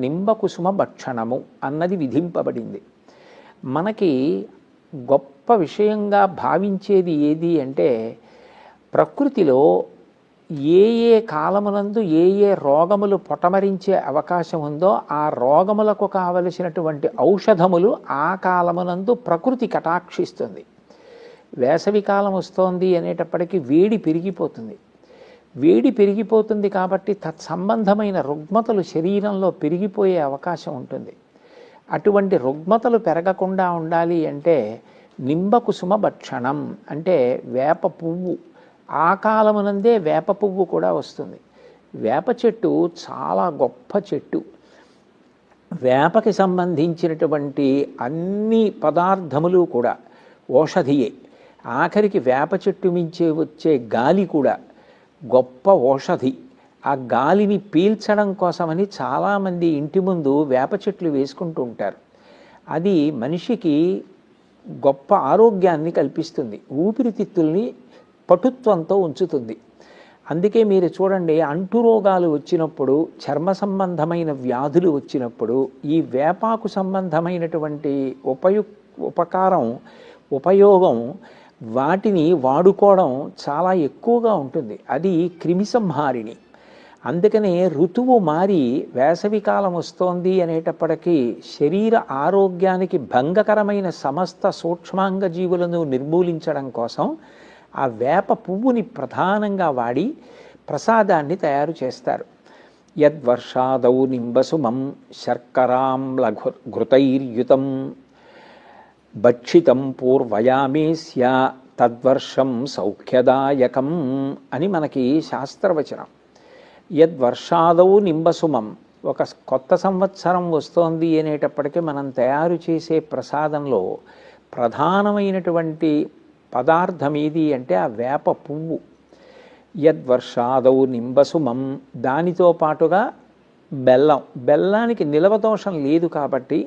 నింబకుసుమ భక్షణము అన్నది విధింపబడింది. మనకి గొప్ప విషయంగా భావించేది ఏది అంటే, ప్రకృతిలో ఏ ఏ కాలమునందు ఏ ఏ రోగములు పొటమరించే అవకాశం ఉందో ఆ రోగములకు కావలసినటువంటి ఔషధములు ఆ కాలమునందు ప్రకృతి కటాక్షిస్తుంది. వేసవి కాలం వస్తోంది అనేటప్పటికీ వేడి పెరిగిపోతుంది. వేడి పెరిగిపోతుంది కాబట్టి తత్సంబంధమైన రుగ్మతలు శరీరంలో పెరిగిపోయే అవకాశం ఉంటుంది. అటువంటి రుగ్మతలు పెరగకుండా ఉండాలి అంటే నింబకుసుమ భక్షణం అంటే వేప పువ్వు, ఆ కాలమునందే వేప పువ్వు కూడా వస్తుంది. వేప చెట్టు చాలా గొప్ప చెట్టు. వేపకి సంబంధించినటువంటి అన్ని పదార్థములు కూడా ఔషధియే. ఆఖరికి వేప చెట్టు మించి వచ్చే గాలి కూడా గొప్ప ఔషధి. ఆ గాలిని పీల్చడం కోసమని చాలామంది ఇంటి ముందు వేప చెట్లు వేసుకుంటూ ఉంటారు. అది మనిషికి గొప్ప ఆరోగ్యాన్ని కల్పిస్తుంది, ఊపిరితిత్తుల్ని పటుత్వంతో ఉంచుతుంది. అందుకే మీరు చూడండి, అంటురోగాలు వచ్చినప్పుడు, చర్మ సంబంధమైన వ్యాధులు వచ్చినప్పుడు ఈ వేపాకు సంబంధమైనటువంటి ఉపయోగం వాటిని వాడుకోవడం చాలా ఎక్కువగా ఉంటుంది. అది క్రిమిసంహారిణి. అందుకనే ఋతువు మారి వేసవికాలం వస్తోంది అనేటప్పటికీ శరీర ఆరోగ్యానికి భంగకరమైన సమస్త సూక్ష్మాంగ జీవులను నిర్మూలించడం కోసం ఆ వేప పువ్వుని ప్రధానంగా వాడి ప్రసాదాన్ని తయారు చేస్తారు. యద్వర్షాదౌ నింబసుమం శర్కరాంల ఘృతైర్యుతం భక్షితం పూర్వయామేస్య తద్వర్షం సౌఖ్యదాయకం అని మనకి శాస్త్రవచనం. యద్వర్షాదౌ నింబసుమం, ఒక కొత్త సంవత్సరం వస్తోంది అనేటప్పటికీ మనం తయారు చేసే ప్రసాదంలో ప్రధానమైనటువంటి పదార్థం ఏది అంటే ఆ వేప పువ్వు. యద్వర్షాదౌ నింబసుమం, దానితో పాటుగా బెల్లం. బెల్లానికి నిలవదోషం లేదు కాబట్టి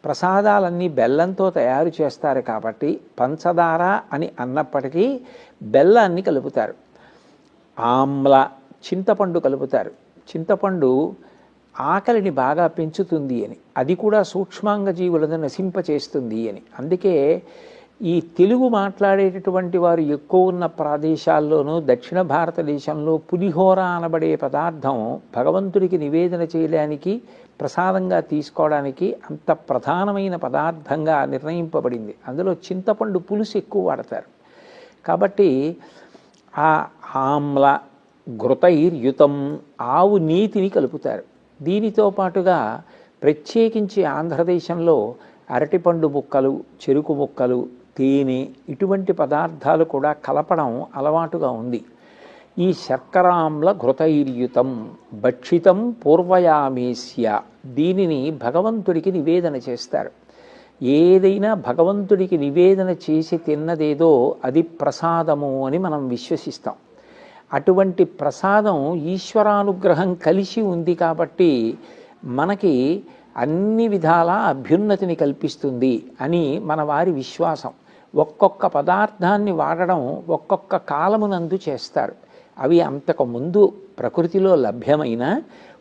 ప్రసాదాలన్నీ బెల్లంతో తయారు చేస్తారు కాబట్టి పంచదార అని అన్నప్పటికీ బెల్లాన్ని కలుపుతారు. ఆమ్ల, చింతపండు కలుపుతారు. చింతపండు ఆకలిని బాగా పెంచుతుంది అని, అది కూడా సూక్ష్మాంగ జీవులను నశింపచేస్తుంది అని. అందుకే ఈ తెలుగు మాట్లాడేటటువంటి వారు ఎక్కువ ఉన్న ప్రదేశాల్లోనూ దక్షిణ భారతదేశంలో పులిహోర అనబడే పదార్థం భగవంతుడికి నివేదన చేయడానికి, ప్రసాదంగా తీసుకోవడానికి అంత ప్రధానమైన పదార్థంగా నిర్ణయింపబడింది. అందులో చింతపండు పులుసు ఎక్కువ వాడతారు కాబట్టి ఆ ఆమ్ల ఘృతైర్యుతం, ఆవు నీతిని కలుపుతారు. దీనితో పాటుగా ప్రత్యేకించి ఆంధ్రదేశంలో అరటిపండు ముక్కలు, చెరుకు ముక్కలు, తేనె, ఇటువంటి పదార్థాలు కూడా కలపడం అలవాటుగా ఉంది. ఈ శర్కరాంల ఘృతైర్యుతం భక్షితం పూర్వయామేస్య, దీనిని భగవంతుడికి నివేదన చేస్తారు. ఏదైనా భగవంతుడికి నివేదన చేసి తిన్నదేదో అది ప్రసాదము అని మనం విశ్వసిస్తాం. అటువంటి ప్రసాదం ఈశ్వరానుగ్రహం కలిసి ఉంది కాబట్టి మనకి అన్ని విధాల అభ్యున్నతిని కల్పిస్తుంది అని మన వారి విశ్వాసం. ఒక్కొక్క పదార్థాన్ని వాడడం ఒక్కొక్క కాలమునందు చేస్తారు. అవి అంతకుముందు ప్రకృతిలో లభ్యమైన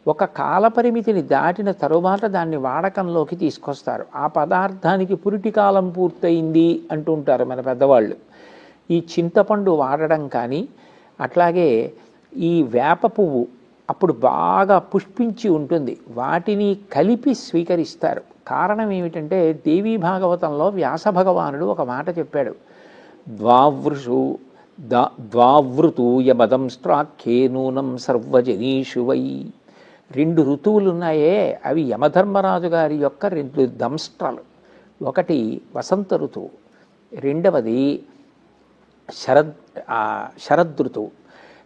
ఒక కాలపరిమితిని దాటిన తరువాత దాన్ని వాడకంలోకి తీసుకొస్తారు. ఆ పదార్థానికి పురిటి కాలం పూర్తయింది అంటుంటారు మన పెద్దవాళ్ళు. ఈ చింతపండు వాడడం కానీ, అట్లాగే ఈ వేప పువ్వు అప్పుడు బాగా పుష్పించి ఉంటుంది, వాటిని కలిపి స్వీకరిస్తారు. కారణం ఏమిటంటే దేవీ భాగవతంలో వ్యాస భగవానుడు ఒక మాట చెప్పాడు. ద్వావృతూయమదంస్ట్రాఖ్యే నూనం సర్వజనీషు వై. 2 ఋతువులు ఉన్నాయే, అవి యమధర్మరాజు గారి యొక్క 2 దంస్ట్రాలు. ఒకటి వసంత ఋతువు, రెండవది శరదృతువు.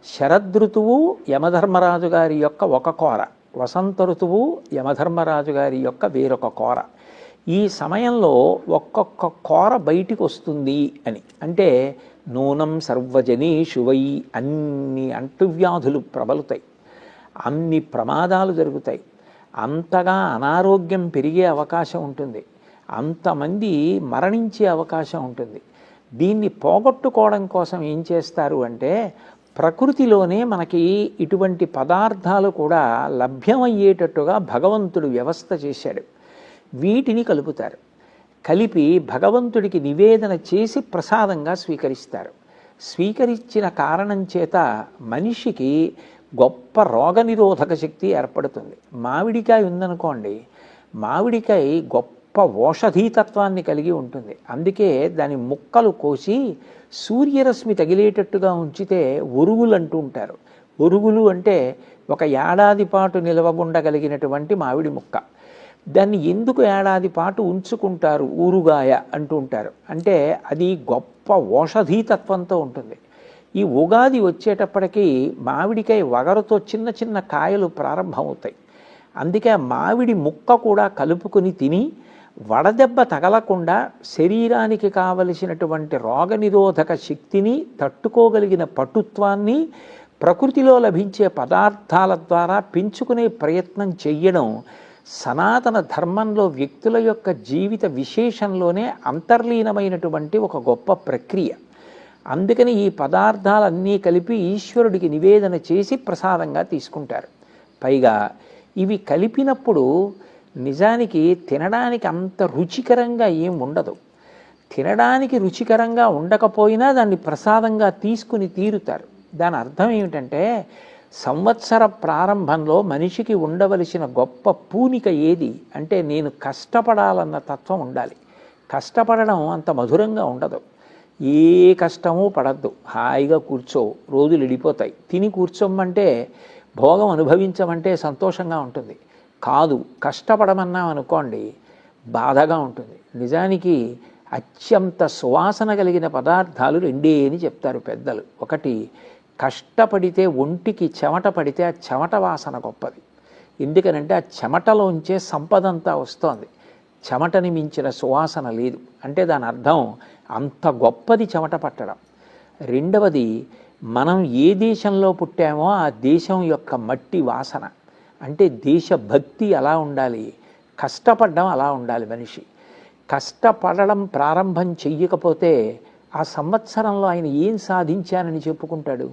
శరదృతువు యమధర్మరాజు గారి యొక్క ఒక కోర, వసంత ఋతువు యమధర్మరాజు గారి యొక్క వేరొక కోర. ఈ సమయంలో ఒక్కొక్క కోర బయటికి వస్తుంది అని అంటే నూనం సర్వజనీషు వై, అన్ని అంటువ్యాధులు ప్రబలుతాయి, అన్ని ప్రమాదాలు జరుగుతాయి, అంతగా అనారోగ్యం పెరిగే అవకాశం ఉంటుంది, అంతమంది మరణించే అవకాశం ఉంటుంది. దీన్ని పోగొట్టుకోవడం కోసం ఏం చేస్తారు అంటే ప్రకృతిలోనే మనకి ఇటువంటి పదార్థాలు కూడా లభ్యమయ్యేటట్టుగా భగవంతుడు వ్యవస్థ చేశాడు. వీటిని కలుపుతారు. కలిపి భగవంతుడికి నివేదన చేసి ప్రసాదంగా స్వీకరిస్తారు. స్వీకరించిన కారణం చేత మనిషికి గొప్ప రోగనిరోధక శక్తి ఏర్పడుతుంది. మామిడికాయ ఉందనుకోండి, మామిడికాయ గొప్ప ఓషధీతత్వాన్ని కలిగి ఉంటుంది. అందుకే దాని ముక్కలు కోసి సూర్యరశ్మి తగిలేటట్టుగా ఉంచితే ఒరుగులు అంటూ ఉంటారు. ఒరుగులు అంటే ఒక ఏడాది పాటు నిలవగుండగలిగినటువంటి మామిడి ముక్క. దాన్ని ఎందుకు ఏడాది పాటు ఉంచుకుంటారు, ఊరుగాయ అంటూ ఉంటారు అంటే అది గొప్ప ఓషధీతత్వంతో ఉంటుంది. ఈ ఉగాది వచ్చేటప్పటికీ మామిడికాయ వగరుతో చిన్న చిన్న కాయలు ప్రారంభమవుతాయి. అందుకే మామిడి ముక్క కూడా కలుపుకొని తిని వడదెబ్బ తగలకుండా శరీరానికి కావలసినటువంటి రోగనిరోధక శక్తిని తట్టుకోగలిగిన పటుత్వాన్ని ప్రకృతిలో లభించే పదార్థాల ద్వారా పెంచుకునే ప్రయత్నం చెయ్యడం సనాతన ధర్మంలో వ్యక్తుల యొక్క జీవిత విశేషంలోనే అంతర్లీనమైనటువంటి ఒక గొప్ప ప్రక్రియ. అందుకని ఈ పదార్థాలన్నీ కలిపి ఈశ్వరుడికి నివేదన చేసి ప్రసాదంగా తీసుకుంటారు. పైగా ఇవి కలిపినప్పుడు నిజానికి తినడానికి అంత రుచికరంగా ఏం ఉండదు. తినడానికి రుచికరంగా ఉండకపోయినా దాన్ని ప్రసాదంగా తీసుకుని తీరుతారు. దాని అర్థం ఏమిటంటే సంవత్సర ప్రారంభంలో మనిషికి ఉండవలసిన గొప్ప పూనిక ఏది అంటే నేను కష్టపడాలన్న తత్వం ఉండాలి. కష్టపడడం అంత మధురంగా ఉండదు. ఏ కష్టమూ పడద్దు, హాయిగా కూర్చో, రోజులు ఇడిపోతాయి. తిని కూర్చోమంటే, భోగం అనుభవించమంటే సంతోషంగా ఉంటుంది. కాదు, కష్టపడమన్నాం అనుకోండి బాధగా ఉంటుంది. నిజానికి అత్యంత సువాసన కలిగిన పదార్థాలు రెండే అని చెప్తారు పెద్దలు. ఒకటి, కష్టపడితే ఒంటికి చెమట పడితే ఆ చెమట వాసన గొప్పది. ఎందుకనంటే ఆ చెమటలోంచే సంపదంతా వస్తోంది. చెమటని మించిన సువాసన లేదు. అంటే దాని అర్థం అంత గొప్పది చెమట పట్టడం. రెండవది, మనం ఏ దేశంలో పుట్టామో ఆ దేశం యొక్క మట్టి వాసన. అంటే దేశభక్తి అలా ఉండాలి, కష్టపడడం అలా ఉండాలి. మనిషి కష్టపడడం ప్రారంభం చెయ్యకపోతే ఆ సంవత్సరంలో ఆయన ఏం సాధించానని చెప్పుకుంటాడు,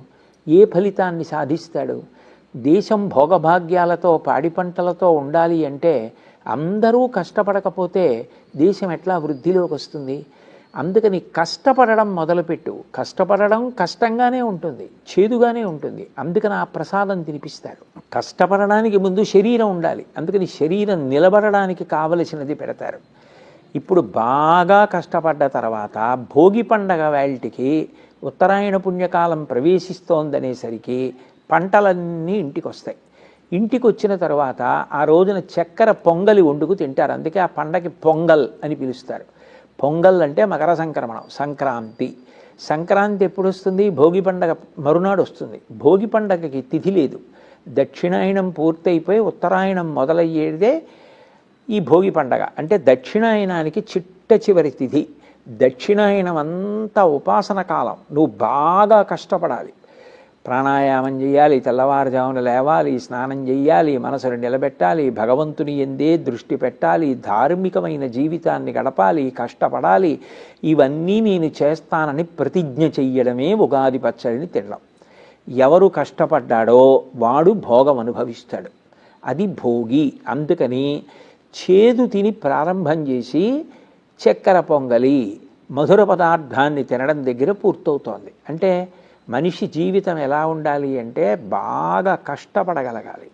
ఏ ఫలితాన్ని సాధిస్తాడు? దేశం భోగభాగ్యాలతో పాడి పంటలతో ఉండాలి అంటే అందరూ కష్టపడకపోతే దేశం ఎట్లా వృద్ధిలోకి వస్తుంది? అందుకని కష్టపడడం మొదలుపెట్టు. కష్టపడడం కష్టంగానే ఉంటుంది, చేదుగానే ఉంటుంది. అందుకని ఆ ప్రసాదం తినిపిస్తాడు. కష్టపడడానికి ముందు శరీరం ఉండాలి. అందుకని శరీరం నిలబడడానికి కావలసినది పెడతారు. ఇప్పుడు బాగా కష్టపడ్డ తర్వాత భోగి పండగ వేళటికి ఉత్తరాయణ పుణ్యకాలం ప్రవేశిస్తోందనేసరికి పంటలన్నీ ఇంటికి వస్తాయి. ఇంటికి వచ్చిన తర్వాత ఆ రోజున చక్కెర పొంగలి వండుకు తింటారు. అందుకే ఆ పండగకి పొంగల్ అని పిలుస్తారు. పొంగల్ అంటే మకర సంక్రమణం, సంక్రాంతి. సంక్రాంతి ఎప్పుడు వస్తుంది? భోగి పండగ మరునాడు వస్తుంది. భోగి పండగకి తిథి లేదు. దక్షిణాయనం పూర్తయిపోయి ఉత్తరాయణం మొదలయ్యేదే ఈ భోగి పండగ. అంటే దక్షిణాయనానికి చిట్ట చివరి తిథి. దక్షిణాయనం అంతా ఉపాసన కాలం. నువ్వు బాగా కష్టపడాలి. ప్రాణాయామం చేయాలి, తెల్లవారుజామున లేవాలి, స్నానం చేయాలి, మనసును నిలబెట్టాలి, భగవంతుని ఎందే దృష్టి పెట్టాలి, ధార్మికమైన జీవితాన్ని గడపాలి, కష్టపడాలి. ఇవన్నీ నేను చేస్తానని ప్రతిజ్ఞ చెయ్యడమే ఉగాది పచ్చడిని తినడం. ఎవరు కష్టపడ్డాడో వాడు భోగం అనుభవిస్తాడు. అది భోగి. అందుకని చేదు తిని ప్రారంభం చేసి చక్కెర పొంగలి మధుర పదార్థాన్ని తినడం దగ్గర పూర్తవుతోంది. అంటే మనిషి జీవితం ఎలా ఉండాలి అంటే బాగా కష్టపడగలగాలి.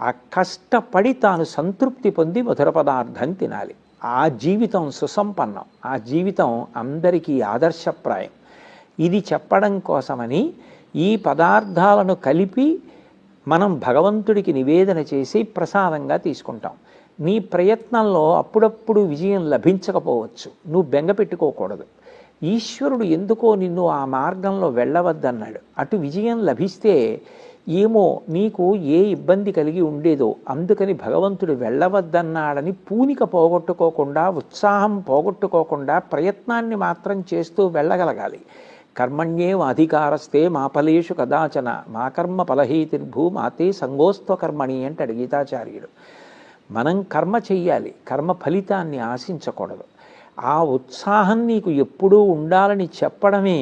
ఆ కష్టపడి తాను సంతృప్తి పొంది మధుర పదార్థం తినాలి. ఆ జీవితం సుసంపన్నం. ఆ జీవితం అందరికీ ఆదర్శప్రాయం. ఇది చెప్పడం కోసమని ఈ పదార్థాలను కలిపి మనం భగవంతుడికి నివేదన చేసి ప్రసాదంగా తీసుకుంటాం. నీ ప్రయత్నంలో అప్పుడప్పుడు విజయం లభించకపోవచ్చు, నువ్వు బెంగ పెట్టుకోకూడదు. ఈశ్వరుడు ఎందుకో నిన్ను ఆ మార్గంలో వెళ్ళవద్దన్నాడు. అటు విజయం లభిస్తే ఏమో నీకు ఏ ఇబ్బంది కలిగి ఉండేదో అందుకని భగవంతుడు వెళ్ళవద్దన్నాడని పూనిక పోగొట్టుకోకుండా, ఉత్సాహం పోగొట్టుకోకుండా ప్రయత్నాన్ని మాత్రం చేస్తూ వెళ్ళగలగాలి. కర్మణ్యేవ అధికారస్తే మా ఫలేషు కదాచన మా కర్మ ఫలహేతిర్భూ మాతే సంగోస్త్వకర్మణి అంటాడు గీతాచార్యుడు. మనం కర్మ చెయ్యాలి, కర్మ ఫలితాన్ని ఆశించకూడదు. ఆ ఉత్సాహం నీకు ఎప్పుడూ ఉండాలని చెప్పడమే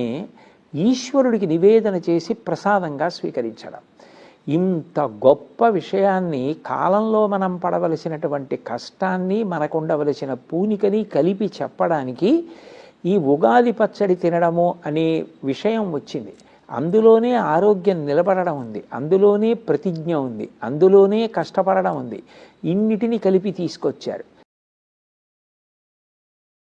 ఈశ్వరుడికి నివేదన చేసి ప్రసాదంగా స్వీకరించడం. ఇంత గొప్ప విషయాన్ని, కాలంలో మనం పడవలసినటువంటి కష్టాన్ని, మనకు ఉండవలసిన పూనికని కలిపి చెప్పడానికి ఈ ఉగాది పచ్చడి తినడము అనే విషయం వచ్చింది. అందులోనే ఆరోగ్యం నిలబడడం ఉంది, అందులోనే ప్రతిజ్ఞ ఉంది, అందులోనే కష్టపడడం ఉంది. ఇన్నిటిని కలిపి తీసుకొచ్చారు.